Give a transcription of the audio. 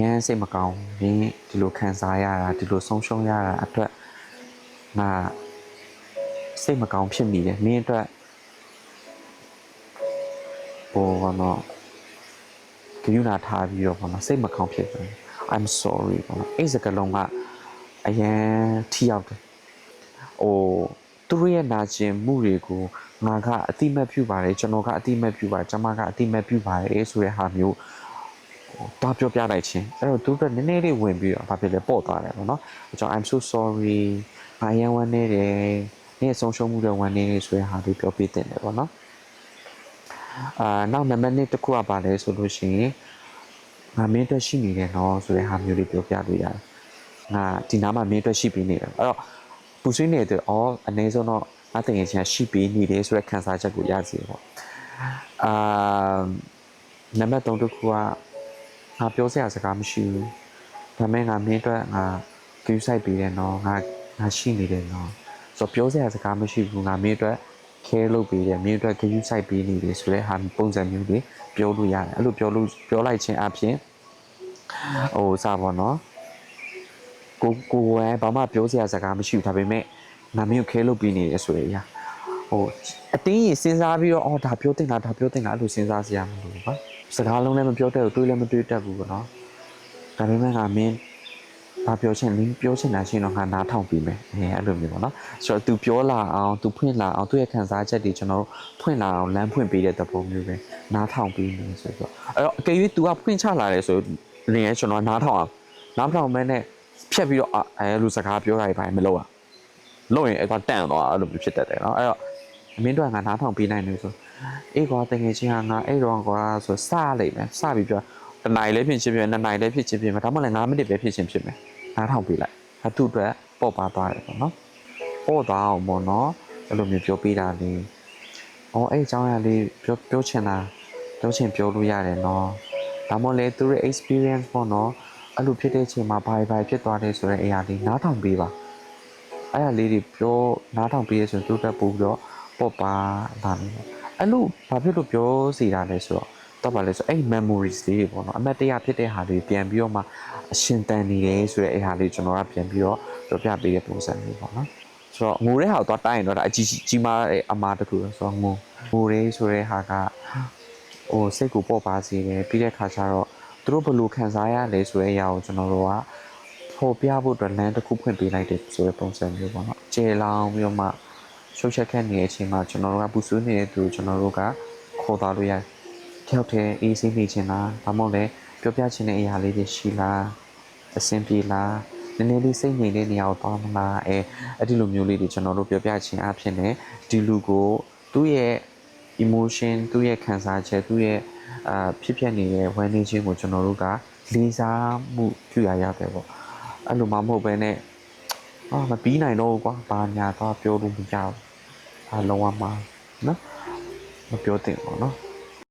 ရမ်းစိတ်မကောင်းမင်းဒီလိုခံစားရတာဒီလိုဆုံးရှုံးရတာအတွက်ငါစိတ်မကောင်းဖြစ်မိတယ်မင်းအတွက်ဟိုကတော့ကြည့်နာထားပြီးတော့ပေါ့နော်စိတ်မကောင်းဖြစ်တယ် I'm sorry ပေါ့နော်အဲ့စကားလုံးကအရန်ထိရောက်တယ်ဟိုသူတို့ရဲ့နာကျင်မှုတွေကိုငါကအတိမတ်ပြုပါတယ်ကျွန်တော်ကအတိမတ်ပြုပါတယ်ကျွန်မကအတိမတ်ပြုပါတယ်ဆိုတဲ့ဟာမျိုးတွားပြောပြလိုက်ခြင်းအဲ့တော့သူတို့နည်းနည်းလေးဝင်ပြီးတော့ဘာဖြစ်လဲပေါ့သွားတယ်ပေါ့နော်အကြောင်း I'm so sorry ငါရန်ဝမ်းနေတယ်နေ့ဆုံးရှုံးမှုတွေဝမ်းနေတယ်ဆိုတဲ့ဟာလေးပြောပြတင်တယ်ပေါ့နော်နောက်နံပါတ်1တစ်ခုကပါလဲဆိုလို့ရှိရင်ငါမင်းအတွက်ရှိနေတယ်နော်ဆိုတဲ့ဟာမျိုးလေးပြောပြလို့ရတယ်ငါဒီနားမှာမင်းအတွက်ရှိပြီးနေတယ်အဲ့တော့ပူဆွေးနေတဲ့အနည်းဆုံးတော့ငါတကယ်ချင်းရှိပြီးနေတယ်ဆိုတဲ့ခံစားချက်ကိုရစီပေါ့နံပါတ်3တစ်ခုကငါပြောစရာစကားမရှိဘူးဒါပေမဲ့ငါမင်းအတွက်ငါကြည့်ဆိုင်ပြီးတယ်နော်ငါရှိနေတယ်နော်ဆိုတော့ပြောစရာစကားမရှိဘူးငါမင်းအတွက်ခဲလုပ်ပြီးတယ်မင်းအတွက်ဂရုစိုက်ပြီးနေတယ်ဆိုတဲ့ဟာပုံစံမျိုးတွေပြောလို့ရတယ်အဲ့လိုပြောလိုက်ခြင်းအပြင်ဟိုစပါတော့ကိုယ်ဘာမှပြောစရာစကားမရှိဘူးဒါပေမဲ့ငါမင်းကိုခဲလုပ်ပြီးနေတယ်ဆိုတဲ့အရာဟိုအတင်းရင်စဉ်းစားပြီးတော့ဒါပြောတင်တာအဲ့လိုစဉ်းစားစရာမလိုဘူးပါစကားလုံးလည်းမပြောတတ်ဘူးတွေးလည်းမတွေးတတ်ဘူးပေါ့နော်ဒါပေမဲ့ငါမင်းဘာပြောချင်လဲပြောချင်တာရှိတော့ငါနားထောင်ပြီးမယ်အဲ့လိုမျိုးပေါ့နော်ဆိုတော့ तू ပြောလာအောင် तू ဖွင့်လာအောင်သူ့ရဲ့ခံစားချက်တွေကျွန်တော်တို့ဖွင့်လာအောင်လမ်းဖွင့်ပေးတဲ့သဘောမျိုးပဲနားထောင်ပြီးနေဆိုတော့အဲ့တော့အကယ်၍ तू ကဖွင့်ချလာတယ်ဆိုရင်ကျွန်တော်နားထောင်အောင်နားထောင်မဲနဲ့ဖြတ်ပြီးတော့အဲ့လိုစကားပြောတာတွေမလုပ်အောင်လုပ်ရင်အဲ့တော့တန့်သွားအဲ့လိုမျိုးဖြစ်တတ်တယ်နော်အဲ့တော့မင်းတို့ကငါနားထောင်ပြီးနိုင်တယ်ဆိုအေးကွာတကယ်ချင်းဟာငါအဲ့တော့ကွာဆိုစလိုက်မယ်စပြီးပြောတနိုင်လည်းဖြစ်ချင်းဖြစ်နှစ်နိုင်လည်းဖြစ်ချင်းဖြစ်မယ်ဒါမှလည်း9မိနစ်ပဲဖြစ်ချင်းဖြစ်မယ်နားထောင်ပေးလိုက်အတူအတွက်ပေါ့ပါသွားတယ်ပေါ့နော်ပေါ့သွားအောင်ပေါ့နော်အဲ့လိုမျိုးပြောပေးတာလေအဲ့အကြောင်းအရာလေးပြောချင်တာပြောလို့ရတယ်နော်ဒါမှလည်းသူရဲ့ experience ပေါ့နော်အဲ့လိုဖြစ်တဲ့အချိန်မှာဘာဖြစ်သွားတယ်ဆိုတဲ့အရာလေးနားထောင်ပေးပါအဲ့ဒါလေးတွေပြောနားထောင်ပေးရဆိုရင်သူတက်ပို့ပြီးတော့ပေါ့ပါလာတယ်အဲ့လိုဘာဖြစ်လို့ပြောစီတာလဲဆိုတော့ပါလဲဆိုအဲ့ memories လေးတွေပေါ့နော်အမတ်တရဖြစ်တဲ့ဟာတွေပြန်ပြီးတော့မှအရှင်တန်နေတယ်ဆိုတဲ့အရာလေးကျွန်တော်ကပြန်ပြီးတော့ပြောပြပေးတဲ့ပုံစံမျိုးပေါ့နော်ဆိုတော့ငိုတဲ့ဟာကိုသွားတိုင်းတော့ဒါအကြီးမားတဲ့အမားတစ်ခုဆိုတော့ငိုတယ်ဆိုတဲ့ဟာကစိတ်ကိုပေါ့ပါစေတယ်ပြီးတဲ့ခါကျတော့သူတို့ဘယ်လိုခံစားရလဲဆိုတဲ့အရာကိုကျွန်တော်တို့ကဖော်ပြဖို့အတွက်လမ်းတစ်ခုဖွင့်ပေးလိုက်တယ်ဆိုတဲ့ပုံစံမျိုးပေါ့နော်ကျေလောင်ပြီးတော့မှရှုပ်ချက်ခက်နေတဲ့အချိန်မှာကျွန်တော်တို့ကပူဆွေးနေတဲ့သူကျွန်တော်တို့ကခေါ်သွားလို့ရတယ်跳တဲ့အေးစိနေချင်လားဒါမှမဟုတ်လည်းပြောပြချင်တဲ့အရာလေးတွေရှိလားအဆင်ပြေလားနည်းနည်းလေးစိတ်ငြိမ်တဲ့နေရာကိုသွားမလားအဲ့ဒီလိုမျိုးလေးတွေကျွန်တော်တို့ပြောပြချင်အဖြစ်နဲ့ဒီလူကိုသူ့ရဲ့ emotion သူ့ရဲ့ခံစားချက်သူ့ရဲ့ဖြစ်နေတဲ့ဝမ်းနည်းခြင်းကိုကျွန်တော်တို့ကလေးစားမှုပြုရရတယ်ပေါ့အဲ့လိုမှမဟုတ်ဘဲနဲ့မပြီးနိုင်တော့ဘူးကွာဘာညာတော့ပြောလို့မရဘူးလုံးဝမနော်မပြောသင့်ပါနော်